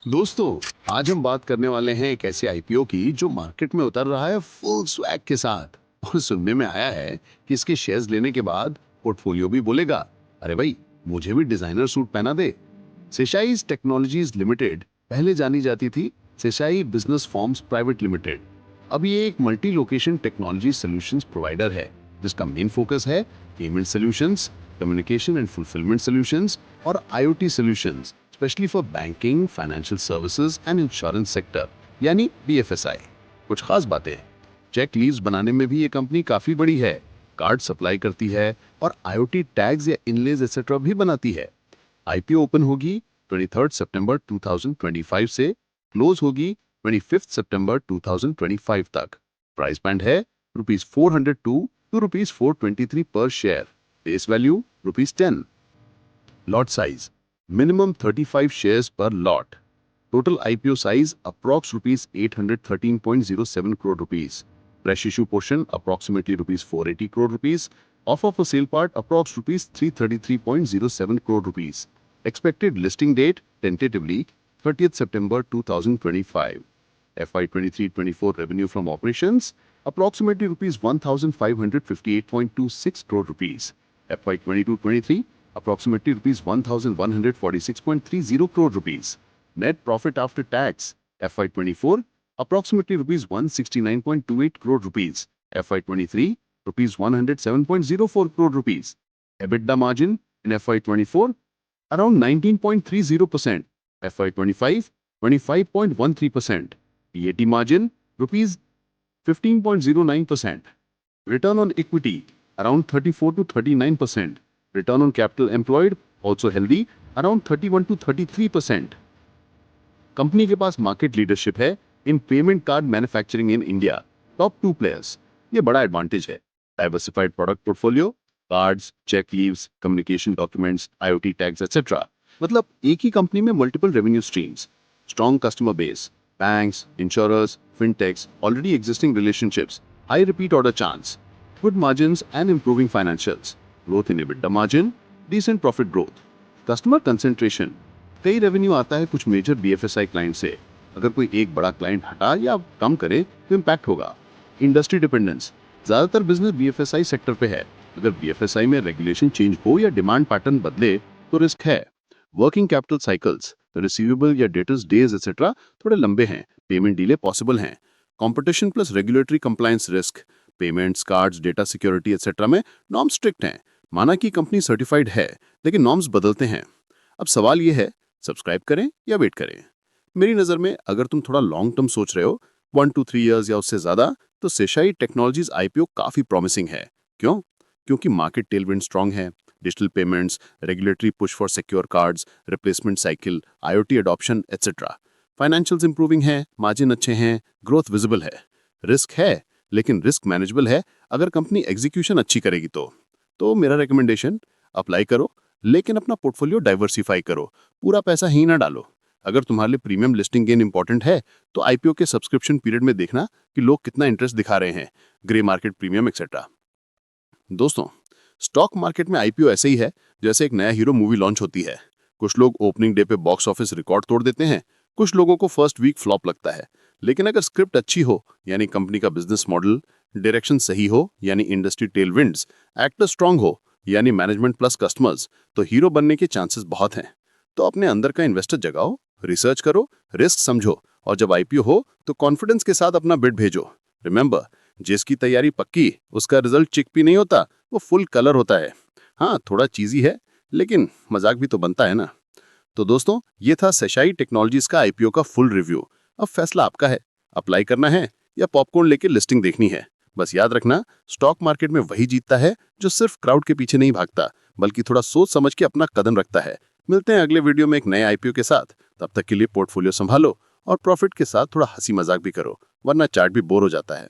दोस्तों, आज हम बात करने वाले हैं एक ऐसे आईपीओ की जो मार्केट में उतर रहा है फुल स्वैग के साथ। और सुनने में आया है कि इसके शेयर्स लेने के बाद पोर्टफोलियो भी बोलेगा, अरे भाई, मुझे भी डिजाइनर सूट पहना दे। सेशाई टेक्नोलॉजीज लिमिटेड पहले जानी जाती थी Seshaasai business forms private limited. अब ये एक multi location technology solutions provider है जिसका मेन फोकस है payment solutions, communication and fulfilment solutions और IoT solutions, specially for banking, financial services and insurance sector, यानी बीएफएसआई। कुछ खास बातें, चेक लीव्स बनाने में भी ये कंपनी काफी बड़ी है, कार्ड सप्लाई करती है और आईओटी टैग्स या इनलेज एक्सेट्रा भी बनाती है। आईपीओ ओपन होगी 23 सितंबर 2025 से क्लोज होगी 25 सितंबर 2025 तक। प्राइस बैंड है ₹402 टू ₹423 पर share. Face value ₹10। Lot size minimum 35 shares per lot. Total IPO size approx rupees 813.07 crore rupees. Fresh issue portion approximately rupees 480 crore rupees. Offer for sale part approx rupees 333.07 crore rupees. Expected listing date tentatively 30th September 2025. FY 23-24 revenue from operations approximately rupees 1558.26 crore rupees. FY 22-23 approximately rupees 1146.30 crore rupees. Net profit after tax FY 24 approximately rupees 169.28 crore rupees. FY 23 rupees 107.04 crore rupees. EBITDA margin in FY 24 around 19.30%. FY 25 25.13%. PAT margin rupees 15.09%. Return on equity around 34 to 39%. Return on capital employed also healthy around 31 to 33%. Company के पास market leadership है इन payment card manufacturing in India, top 2 players. ये बड़ा advantage है। Diversified product portfolio, cards, cheque leaves, communication documents, IoT tags etcetera. मतलब एक ही company में multiple revenue streams, strong customer base, banks, insurers, फिनटेक्स, already existing relationships, high repeat order chance, good margins and improving financials, growth in EBITDA margin, decent profit growth. Customer concentration, कई revenue आता है कुछ major BFSI client से। अगर कोई एक बड़ा client हटा या कम करे तो इम्पैक्ट होगा। इंडस्ट्री डिपेंडेंस, ज्यादातर बिजनेस बीएफएसआई सेक्टर पे है। अगर बीएफएसआई में रेगुलेशन चेंज हो या डिमांड पैटर्न बदले तो रिस्क है। वर्किंग कैपिटल साइकिल्स, रिसीवेबल या डेटर्स डेज एक्सेट्रा थोड़े लंबे हैं, पेमेंट डिले पॉसिबल हैं। Competition plus regulatory compliance risk, payments, cards, data security etcetera में नॉर्म स्ट्रिक्ट हैं। माना कि कंपनी सर्टिफाइड है लेकिन नॉर्म्स बदलते हैं। अब सवाल यह है, सब्सक्राइब करें या वेट करें। मेरी नज़र में अगर तुम थोड़ा लॉन्ग टर्म सोच रहे हो, 1 to 3 इयर्स या उससे ज़्यादा, तो सेशाई टेक्नोलॉजीज आईपीओ काफ़ी प्रॉमिसिंग है। क्यों? क्योंकि मार्केट टेलविंड स्ट्रांग है, digital payments, regulatory push for secure cards, replacement cycle, IoT adoption etcetera. Financials improving है, मार्जिन अच्छे हैं, ग्रोथ विजिबल है। रिस्क है लेकिन रिस्क मैनेजेबल है अगर कंपनी एग्जीक्यूशन अच्छी करेगी तो मेरा रिकमेंडेशन, अप्लाई करो लेकिन अपना पोर्टफोलियो डाइवर्सिफाई करो, पूरा पैसा ही ना डालो। अगर तुम्हारे लिए प्रीमियम लिस्टिंग गेन इंपॉर्टेंट है तो आईपीओ के सब्सक्रिप्शन पीरियड में देखना कि लोग कितना इंटरेस्ट दिखा रहे हैं, ग्रे मार्केट प्रीमियम एक्सेट्रा। दोस्तों, स्टॉक मार्केट में आईपीओ ऐसे ही है जैसे एक नया हीरो मूवी लॉन्च होती है। कुछ लोग ओपनिंग डे पे बॉक्स ऑफिस रिकॉर्ड तोड़ देते हैं, कुछ लोगों को फर्स्ट वीक फ्लॉप लगता है। लेकिन अगर स्क्रिप्ट अच्छी हो, यानी कंपनी का बिजनेस मॉडल, डायरेक्शन सही हो, यानी इंडस्ट्री टेलविंड्स, एक्टर स्ट्रांग हो, यानी मैनेजमेंट प्लस कस्टमर्स, तो हीरो बनने के चांसेस बहुत हैं। तो अपने अंदर का इन्वेस्टर जगाओ, रिसर्च करो, रिस्क समझो और जब आईपीओ हो तो कॉन्फिडेंस के साथ अपना बिड भेजो। रिमेंबर, जिसकी तैयारी पक्की उसका रिजल्ट चिकपी नहीं होता, वो फुल कलर होता है। हाँ, थोड़ा चीजी है लेकिन मजाक भी तो बनता है ना। तो दोस्तों, ये था सेशाई टेक्नोलॉजीज का आईपीओ का फुल रिव्यू। अब फैसला आपका है, अप्लाई करना है या पॉपकॉर्न लेके लिस्टिंग देखनी है। बस याद रखना, स्टॉक मार्केट में वही जीतता है जो सिर्फ क्राउड के पीछे नहीं भागता, बल्कि थोड़ा सोच समझ के अपना कदम रखता है। मिलते हैं अगले वीडियो में एक नए आईपीओ के साथ। तब तक के लिए पोर्टफोलियो संभालो और प्रॉफिट के साथ थोड़ा हंसी मजाक भी करो, वरना चार्ट भी बोर हो जाता है।